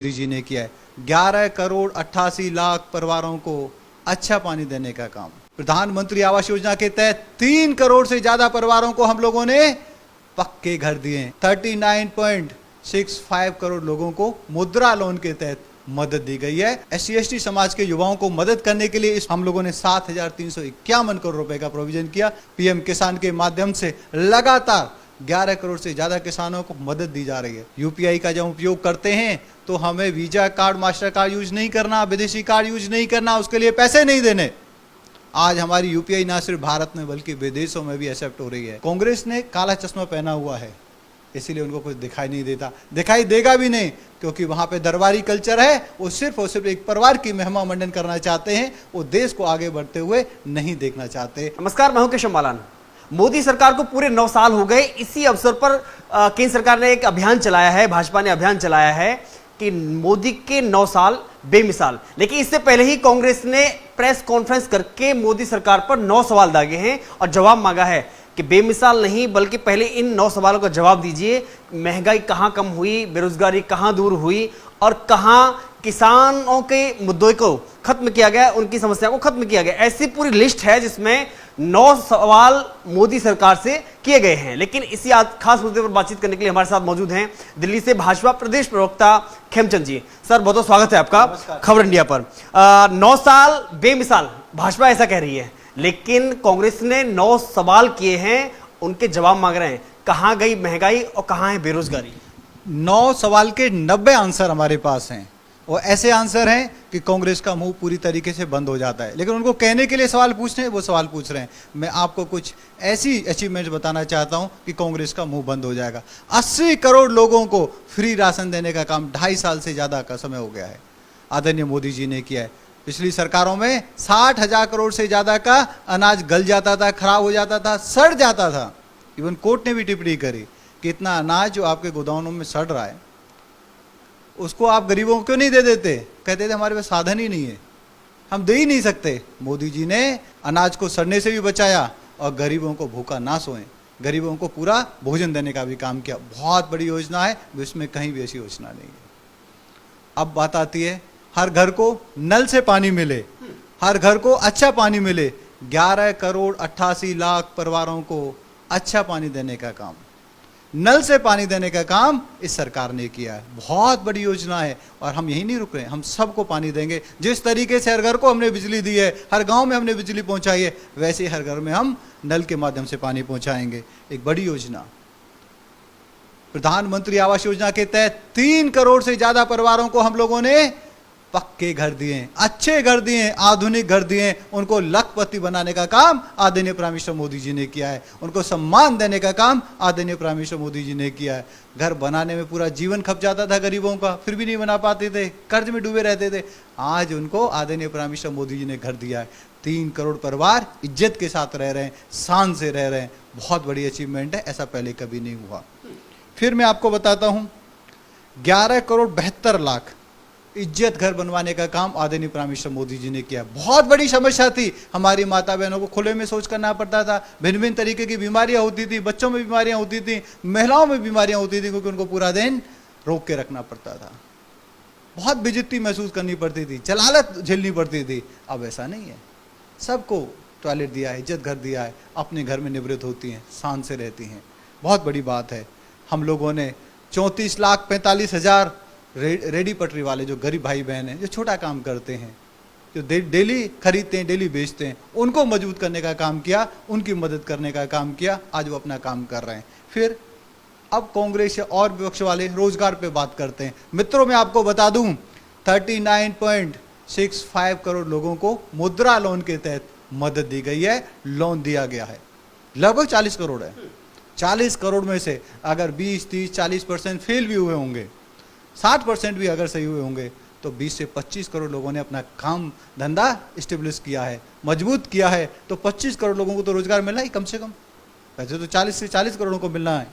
मोदी जी ने किया है। 11 करोड़ 88 लाख परिवारों को अच्छा पानी देने का काम। प्रधानमंत्री आवास योजना के तहत 3 करोड़ से ज्यादा परिवारों को हम लोगों ने पक्के घर दिए। 39.65 करोड़ लोगों को मुद्रा लोन के तहत मदद दी गई है। SC/ST समाज के युवाओं को मदद करने के लिए हम लोगों ने 7,351 करोड़ रुपए का प्रोविजन किया। PM किसान के माध्यम से लगातार 11 करोड़ से ज्यादा किसानों को मदद दी जा रही है। UPI का जब उपयोग करते हैं तो हमें visa card, master card use नहीं करना, विदेशी कार्ड यूज नहीं करना, उसके लिए पैसे नहीं देने। आज हमारी UPI ना सिर्फ भारत में बल्कि विदेशों में भी एक्सेप्ट हो रही है। कांग्रेस ने काला चश्मा पहना हुआ है, इसीलिए उनको कुछ दिखाई नहीं देता, दिखाई देगा भी नहीं, क्योंकि वहां पे दरबारी कल्चर है। वो सिर्फ और सिर्फ एक परिवार की महिमा मंडन करना चाहते हैं, वो देश को आगे बढ़ते हुए नहीं देखना चाहते। नमस्कार, मैं हूं केशव मालान। मोदी सरकार को पूरे 9 साल हो गए। इसी अवसर पर केंद्र सरकार ने एक अभियान चलाया है, भाजपा ने अभियान चलाया है कि मोदी के 9 साल बेमिसाल। लेकिन इससे पहले ही कांग्रेस ने प्रेस कॉन्फ्रेंस करके मोदी सरकार पर 9 सवाल दागे हैं और जवाब मांगा है कि बेमिसाल नहीं, बल्कि पहले इन 9 सवालों का जवाब दीजिए। महंगाई कहां कम हुई, बेरोजगारी कहां दूर हुई और कहां किसानों के मुद्दों को खत्म किया गया, उनकी समस्या को खत्म किया गया। ऐसी पूरी लिस्ट है जिसमें 9 सवाल मोदी सरकार से किए गए हैं। लेकिन इसी खास मुद्दे पर बातचीत करने के लिए हमारे साथ मौजूद हैं दिल्ली से भाजपा प्रदेश प्रवक्ता खेमचंद जी। सर, बहुत बहुत स्वागत है आपका खबर इंडिया पर। 9 साल बेमिसाल, भाजपा ऐसा कह रही है, लेकिन कांग्रेस ने 9 सवाल किए हैं, उनके जवाब मांग रहे हैं। कहां गई महंगाई और कहां है बेरोजगारी? 9 सवाल के 90 आंसर हमारे पास हैं, और ऐसे आंसर हैं कि कांग्रेस का मुंह पूरी तरीके से बंद हो जाता है। लेकिन उनको कहने के लिए सवाल पूछने, वो सवाल पूछ रहे हैं। मैं आपको कुछ ऐसी अचीवमेंट्स बताना चाहता हूं कि कांग्रेस का मुंह बंद हो जाएगा। 80 करोड़ लोगों को फ्री राशन देने का काम 2.5 साल से ज्यादा का समय हो गया है, आदरणीय मोदी जी ने किया है। पिछली सरकारों में 60,000 करोड़ से ज्यादा का अनाज गल जाता था, खराब हो जाता था, सड़ जाता था। इवन कोर्ट ने भी टिप्पणी करी कि इतना अनाज जो आपके गोदामों में सड़ रहा है, उसको आप गरीबों को क्यों नहीं दे देते? कहते थे हमारे पास साधन ही नहीं है, हम दे ही नहीं सकते। मोदी जी ने अनाज को सड़ने से भी बचाया और गरीबों को भूखा ना सोए, गरीबों को पूरा भोजन देने का भी काम किया। बहुत बड़ी योजना है, विश्व में कहीं भी ऐसी योजना नहीं है। अब बात आती है हर घर को नल से पानी मिले, हर घर को अच्छा पानी मिले। 11 करोड़ 88 लाख परिवारों को अच्छा पानी देने का काम, नल से पानी देने का काम इस सरकार ने किया है। बहुत बड़ी योजना है और हम यही नहीं रुक रहे हैं, हम सबको पानी देंगे। जिस तरीके से हर घर को हमने बिजली दी है, हर गांव में हमने बिजली पहुंचाई है, वैसे ही हर घर में हम नल के माध्यम से पानी पहुंचाएंगे। एक बड़ी योजना। प्रधानमंत्री आवास योजना के तहत 3 करोड़ से ज्यादा परिवारों को हम लोगों ने पक्के घर दिए, अच्छे घर दिए, आधुनिक घर दिए। उनको लखपति बनाने का काम आदरणीय प्राइम मिनिस्टर मोदी जी ने किया है। उनको सम्मान देने का काम आदरणीय प्राइम मिनिस्टर मोदी जी ने किया है। घर बनाने में पूरा जीवन खप जाता था गरीबों का, फिर भी नहीं बना पाते थे, कर्ज में डूबे रहते थे। आज उनको आदरणीय प्राइम मिनिस्टर मोदी जी ने घर दिया है। 3 करोड़ परिवार इज्जत के साथ रह रहे हैं, शान से रह रहे हैं। बहुत बड़ी अचीवमेंट है, ऐसा पहले कभी नहीं हुआ। फिर मैं आपको बताता हूं, 11 करोड़ 72 लाख इज्जत घर बनवाने का काम आदरणीय प्राइम मिनिस्टर मोदी जी ने किया। बहुत बड़ी समस्या थी, हमारी माता बहनों को खुले में शौच करना पड़ता था, भिन्न भिन्न तरीके की बीमारियां होती थी, बच्चों में बीमारियां होती थी, महिलाओं में बीमारियां होती थी, क्योंकि उनको पूरा दिन रोक के रखना पड़ता था। बहुत बेइज्जती महसूस करनी पड़ती थी, जलालत झेलनी पड़ती थी। अब ऐसा नहीं है, सबको टॉयलेट दिया है, इज्जत घर दिया है, अपने घर में निवृत्त होती हैं, शान से रहती हैं। बहुत बड़ी बात है। हम लोगों ने 34,45,000 रेडी पटरी वाले जो गरीब भाई बहन हैं, जो छोटा काम करते हैं, जो डेली खरीदते हैं, डेली बेचते हैं, उनको मजबूत करने का काम किया, उनकी मदद करने का काम किया। आज वो अपना काम कर रहे हैं। फिर अब कांग्रेस और विपक्ष वाले रोजगार पे बात करते हैं। मित्रों, मैं आपको बता दूं, 39.65 करोड़ लोगों को मुद्रा लोन के तहत मदद दी गई है, लोन दिया गया है। लगभग 40 करोड़ है। 40 करोड़ में से अगर 20, 30, 40% फेल भी हुए होंगे, 60% भी अगर सही हुए होंगे, तो 20 से 25 करोड़ लोगों ने अपना काम धंधा स्टेब्लिश किया है, मजबूत किया है। तो 25 करोड़ लोगों को तो रोजगार मिलना ही कम से कम। वैसे तो 40 से 40 करोड़ को मिलना है,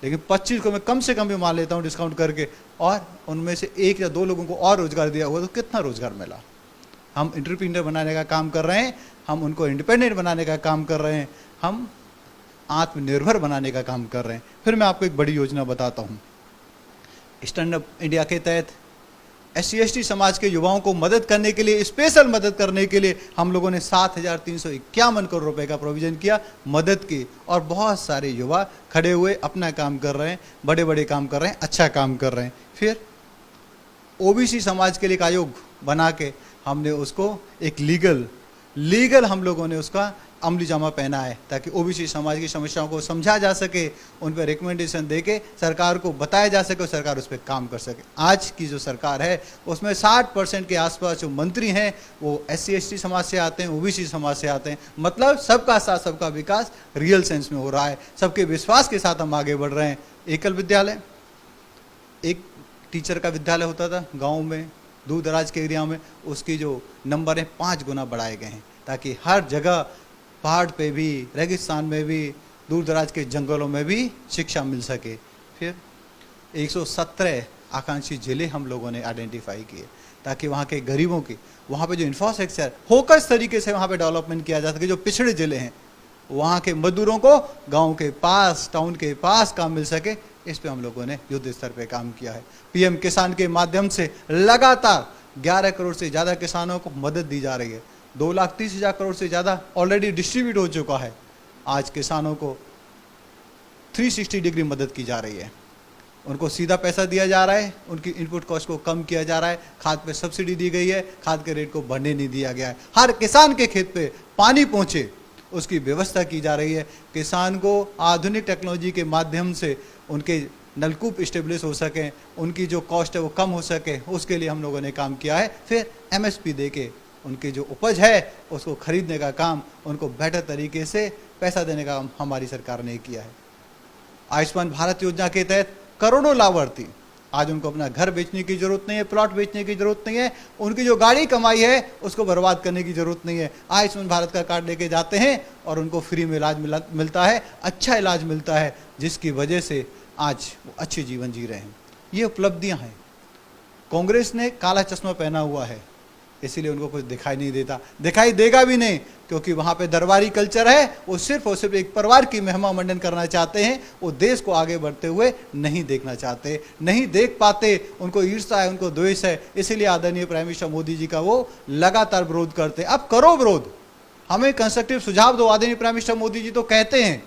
लेकिन 25 को मैं कम से कम भी मान लेता हूँ डिस्काउंट करके, और उनमें से 1 या 2 लोगों को और रोजगार दिया हुआ, तो कितना रोजगार मिला। हम एंटरप्रेन्योर बनाने का काम कर रहे हैं, हम उनको इंडिपेंडेंट बनाने का काम कर रहे हैं, हम आत्मनिर्भर बनाने का काम कर रहे हैं। फिर मैं आपको एक बड़ी योजना बताता हूँ। स्टैंड अप इंडिया के तहत SC/ST समाज के युवाओं को मदद करने के लिए, स्पेशल मदद करने के लिए हम लोगों ने 7,351 करोड़ रुपए का प्रोविजन किया मदद की। और बहुत सारे युवा खड़े हुए अपना काम कर रहे हैं, बड़े बड़े काम कर रहे हैं, अच्छा काम कर रहे हैं। फिर OBC समाज के लिए एक आयोग बना के हमने उसको एक लीगल हम लोगों ने उसका अमली जामा पहना है, ताकि OBC समाज की समस्याओं को समझा जा सके, उन पर रिकमेंडेशन दे के सरकार को बताया जा सके और सरकार उस पर काम कर सके। आज की जो सरकार है उसमें 60% के आसपास जो मंत्री हैं वो SC/ST समाज से आते हैं, OBC समाज से आते हैं। मतलब सबका साथ सबका विकास रियल सेंस में हो रहा है, सबके विश्वास के साथ हम आगे बढ़ रहे हैं। एकल विद्यालय, एक टीचर का विद्यालय होता था गाँव में, दूर दराज के एरिया में, उसकी जो नंबर है 5 गुना बढ़ाए गए हैं, ताकि हर जगह पहाड़ पे भी, रेगिस्तान में भी, दूर दराज के जंगलों में भी शिक्षा मिल सके। फिर 117 आकांक्षी जिले हम लोगों ने आइडेंटिफाई किए, ताकि वहाँ के गरीबों की, वहाँ पे जो इंफ्रास्ट्रक्चर फोकस तरीके से वहाँ पे डेवलपमेंट किया जा सके। जो पिछड़े जिले हैं वहाँ के मजदूरों को गांव के पास, टाउन के पास काम मिल सके, इस पे हम लोगों ने युद्ध स्तर पे काम किया है। PM किसान के माध्यम से लगातार 11 करोड़ से ज़्यादा किसानों को मदद दी जा रही है। 2,30,000 करोड़ से ज़्यादा ऑलरेडी डिस्ट्रीब्यूट हो चुका है। आज किसानों को 360 डिग्री मदद की जा रही है, उनको सीधा पैसा दिया जा रहा है, उनकी इनपुट कॉस्ट को कम किया जा रहा है, खाद पे सब्सिडी दी गई है, खाद के रेट को बढ़ने नहीं दिया गया है, हर किसान के खेत पे पानी पहुँचे उसकी व्यवस्था की जा रही है। किसान को आधुनिक टेक्नोलॉजी के माध्यम से उनके नलकूप इस्टेब्लिश हो सकें, उनकी जो कॉस्ट है वो कम हो सके, उसके लिए हम लोगों ने काम किया है। फिर MSP दे के उनकी जो उपज है उसको खरीदने का काम, उनको बेहतर तरीके से पैसा देने का काम हमारी सरकार ने किया है। आयुष्मान भारत योजना के तहत करोड़ों लाभार्थी, आज उनको अपना घर बेचने की जरूरत नहीं है, प्लॉट बेचने की जरूरत नहीं है, उनकी जो गाड़ी कमाई है उसको बर्बाद करने की जरूरत नहीं है। आयुष्मान भारत का कार्ड लेके जाते हैं और उनको फ्री में इलाज मिलता है, अच्छा इलाज मिलता है, जिसकी वजह से आज वो अच्छे जीवन जी रहे हैं। ये उपलब्धियां हैं। कांग्रेस ने काला चश्मा पहना हुआ है, इसीलिए उनको कुछ दिखाई नहीं देता, दिखाई देगा भी नहीं, क्योंकि वहाँ पे दरबारी कल्चर है। वो सिर्फ और सिर्फ एक परिवार की महिमा मंडन करना चाहते हैं, वो देश को आगे बढ़ते हुए नहीं देखना चाहते, नहीं देख पाते, उनको ईर्ष्या है, उनको द्वेष है। इसीलिए आदरणीय प्राइम मिनिस्टर मोदी जी का वो लगातार विरोध करते हैं। अब करो विरोध, हमें कंस्ट्रक्टिव सुझाव दो। आदरणीय प्राइम मिनिस्टर मोदी जी तो कहते हैं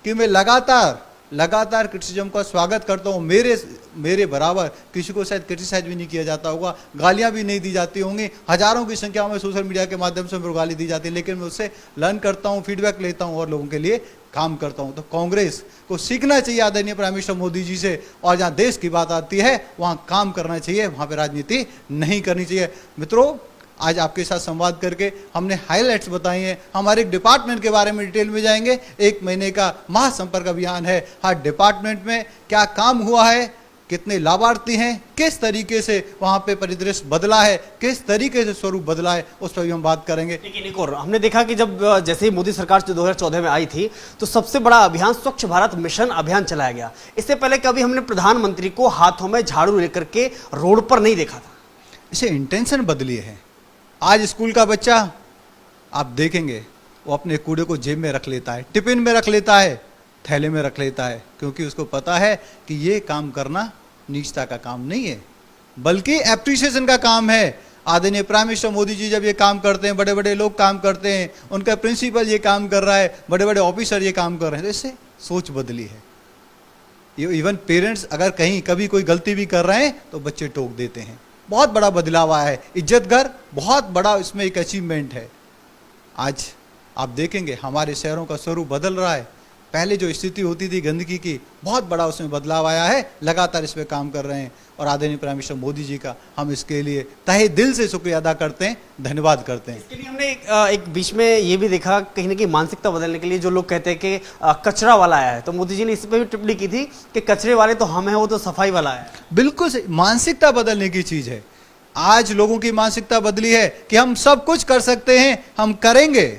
कि मैं लगातार क्रिटिसिज्म का स्वागत करता हूँ। मेरे बराबर किसी को शायद क्रिटिसाइज भी नहीं किया जाता होगा, गालियाँ भी नहीं दी जाती होंगी, हजारों की संख्या में सोशल मीडिया के माध्यम से मेरे गाली दी जाती है, लेकिन मैं उससे लर्न करता हूँ, फीडबैक लेता हूँ और लोगों के लिए काम करता हूँ। तो कांग्रेस को सीखना चाहिए आदरणीय प्राइम मिनिस्टर मोदी जी से, और जहाँ देश की बात आती है वहाँ काम करना चाहिए, वहाँ पर राजनीति नहीं करनी चाहिए। मित्रों, आज आपके साथ संवाद करके हमने हाइलाइट्स बताई हैं। हमारे डिपार्टमेंट के बारे में डिटेल में जाएंगे। 1 महीने का महासंपर्क अभियान है, हर डिपार्टमेंट में क्या काम हुआ है, कितने लाभार्थी हैं, किस तरीके से वहाँ पे परिदृश्य बदला है, किस तरीके से स्वरूप बदला है, उस पर भी हम बात करेंगे। लेकिन एक और हमने देखा कि जब जैसे ही मोदी सरकार 2014 में आई थी तो सबसे बड़ा अभियान स्वच्छ भारत मिशन अभियान चलाया गया। इससे पहले कभी हमने प्रधानमंत्री को हाथों में झाड़ू लेकर के रोड पर नहीं देखा था। इसे इंटेंशन बदली है। आज स्कूल का बच्चा आप देखेंगे वो अपने कूड़े को जेब में रख लेता है, टिफिन में रख लेता है, थैले में रख लेता है, क्योंकि उसको पता है कि ये काम करना नीचता का काम नहीं है, बल्कि एप्रिसिएशन का काम है। आदरणीय प्राइम मिनिस्टर मोदी जी जब ये काम करते हैं, बड़े बड़े लोग काम करते हैं, उनका प्रिंसिपल ये काम कर रहा है, बड़े बड़े ऑफिसर ये काम कर रहे हैं, तो इससे सोच बदली है। ये इवन पेरेंट्स अगर कहीं कभी कोई गलती भी कर रहे हैं तो बच्चे टोक देते हैं। बहुत बड़ा बदलाव आया है। इज्जतघर बहुत बड़ा इसमें एक अचीवमेंट है। आज आप देखेंगे हमारे शहरों का स्वरूप बदल रहा है। पहले जो स्थिति होती थी गंदगी की, बहुत बड़ा उसमें बदलाव आया है। लगातार इस पर काम कर रहे हैं और आदरणीय प्राइम मिनिस्टर मोदी जी का हम इसके लिए तहे दिल से शुक्रिया अदा करते हैं, धन्यवाद करते हैं। इसके लिए हमने एक बीच में ये भी देखा कहीं ना कहीं मानसिकता बदलने के लिए जो लोग कहते हैं कि कचरा वाला आया है, तो मोदी जी ने इस पर भी टिप्पणी की थी कि कचरे वाले तो हम हैं, वो तो सफाई वाला है। बिल्कुल सही, मानसिकता बदलने की चीज है। आज लोगों की मानसिकता बदली है कि हम सब कुछ कर सकते हैं, हम करेंगे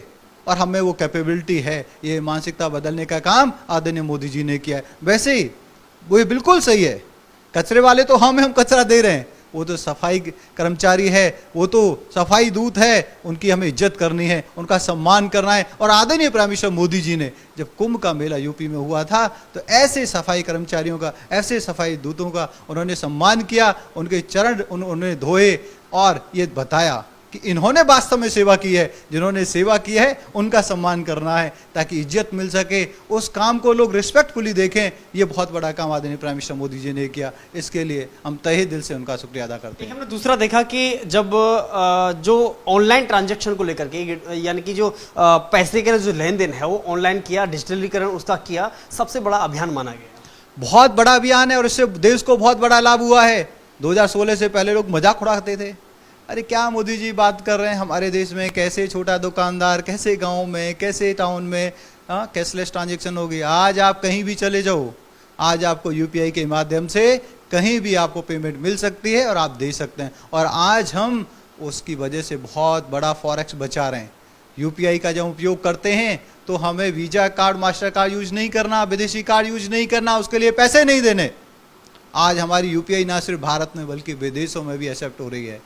और हमें वो कैपेबिलिटी है। ये मानसिकता बदलने का काम आदरणीय मोदी जी ने किया है। वैसे ही वो बिल्कुल सही है, कचरे वाले तो हम कचरा दे रहे हैं, वो तो सफाई कर्मचारी है, वो तो सफाई दूत है, उनकी हमें इज्जत करनी है, उनका सम्मान करना है। और आदरणीय प्राइम मिनिस्टर मोदी जी ने जब कुंभ का मेला यूपी में हुआ था तो ऐसे सफाई कर्मचारियों का, ऐसे सफाई दूतों का उन्होंने सम्मान किया, उनके चरण उन्होंने धोए और ये बताया कि इन्होंने वास्तव में सेवा की है, जिन्होंने सेवा की है उनका सम्मान करना है ताकि इज्जत मिल सके, उस काम को लोग रिस्पेक्टफुली देखें। ये बहुत बड़ा काम आदरणीय प्राइम मिनिस्टर मोदी जी ने किया, इसके लिए हम तहे दिल से उनका शुक्रिया अदा करते हैं। हमने दूसरा देखा कि जब जो ऑनलाइन ट्रांजैक्शन को लेकर के, यानी कि जो पैसे के जो लेन देन है वो ऑनलाइन किया, डिजिटलीकरण उसका किया, सबसे बड़ा अभियान माना गया। बहुत बड़ा अभियान है और इससे देश को बहुत बड़ा लाभ हुआ है। 2016 से पहले लोग मजाक उड़ाते थे, अरे क्या मोदी जी बात कर रहे हैं, हमारे देश में कैसे छोटा दुकानदार, कैसे गांव में, कैसे टाउन में कैशलेस ट्रांजैक्शन होगी। आज आप कहीं भी चले जाओ, आज आपको यूपीआई के माध्यम से कहीं भी आपको पेमेंट मिल सकती है और आप दे सकते हैं। और आज हम उसकी वजह से बहुत बड़ा फॉरेक्स बचा रहे हैं। यूपीआई का जब उपयोग करते हैं तो हमें visa card, master card use नहीं करना, विदेशी कार्ड यूज नहीं करना, उसके लिए पैसे नहीं देने। आज हमारी यूपीआई ना सिर्फ भारत में बल्कि विदेशों में भी एक्सेप्ट हो रही है।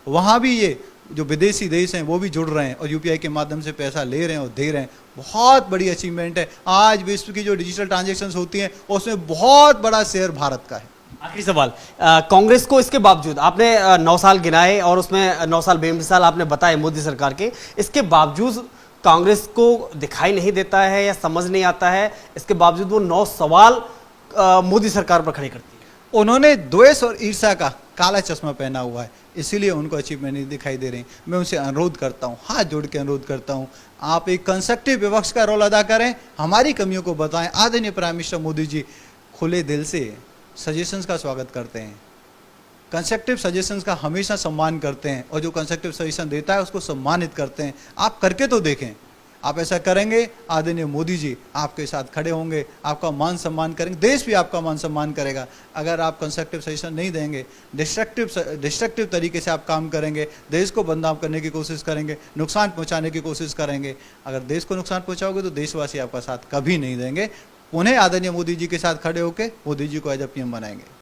वहाँ भी ये जो विदेशी देश हैं वो भी जुड़ रहे हैं और यूपीआई के माध्यम से पैसा ले रहे हैं और दे रहे हैं। बहुत बड़ी अचीवमेंट है। आज विश्व की जो डिजिटल ट्रांजैक्शंस होती हैं उसमें बहुत बड़ा शेयर भारत का है। आखिरी सवाल, कांग्रेस को इसके बावजूद, आपने 9 साल गिनाए और उसमें 9 साल बेमिसाल आपने बताए मोदी सरकार के, इसके बावजूद कांग्रेस को दिखाई नहीं देता है या समझ नहीं आता है, इसके बावजूद वो 9 सवाल मोदी सरकार पर खड़े करती है। उन्होंने द्वेष और ईर्ष्या का काला चश्मा पहना हुआ है, इसीलिए उनको अचीवमेंट नहीं दिखाई दे रही। मैं उनसे अनुरोध करता हूँ, हाथ जोड़ के अनुरोध करता हूँ, आप एक कंस्ट्रक्टिव विपक्ष का रोल अदा करें, हमारी कमियों को बताएं। आदरणीय प्राइम मिनिस्टर मोदी जी खुले दिल से सजेशंस का स्वागत करते हैं, कंस्ट्रक्टिव सजेशंस का हमेशा सम्मान करते हैं और जो कंस्ट्रक्टिव सजेशन देता है उसको सम्मानित करते हैं। आप करके तो देखें, आप ऐसा करेंगे आदरणीय मोदी जी आपके साथ खड़े होंगे, आपका मान सम्मान करेंगे, देश भी आपका मान सम्मान करेगा। अगर आप कंस्ट्रक्टिव सजेशन नहीं देंगे, डिस्ट्रक्टिव तरीके से आप काम करेंगे, देश को बदनाम करने की कोशिश करेंगे, नुकसान पहुंचाने की कोशिश करेंगे, अगर देश को नुकसान पहुंचाओगे तो देशवासी आपका साथ कभी नहीं देंगे। उन्हें आदरणीय मोदी जी के साथ खड़े होकर मोदी जी को एज ए पीएम बनाएंगे।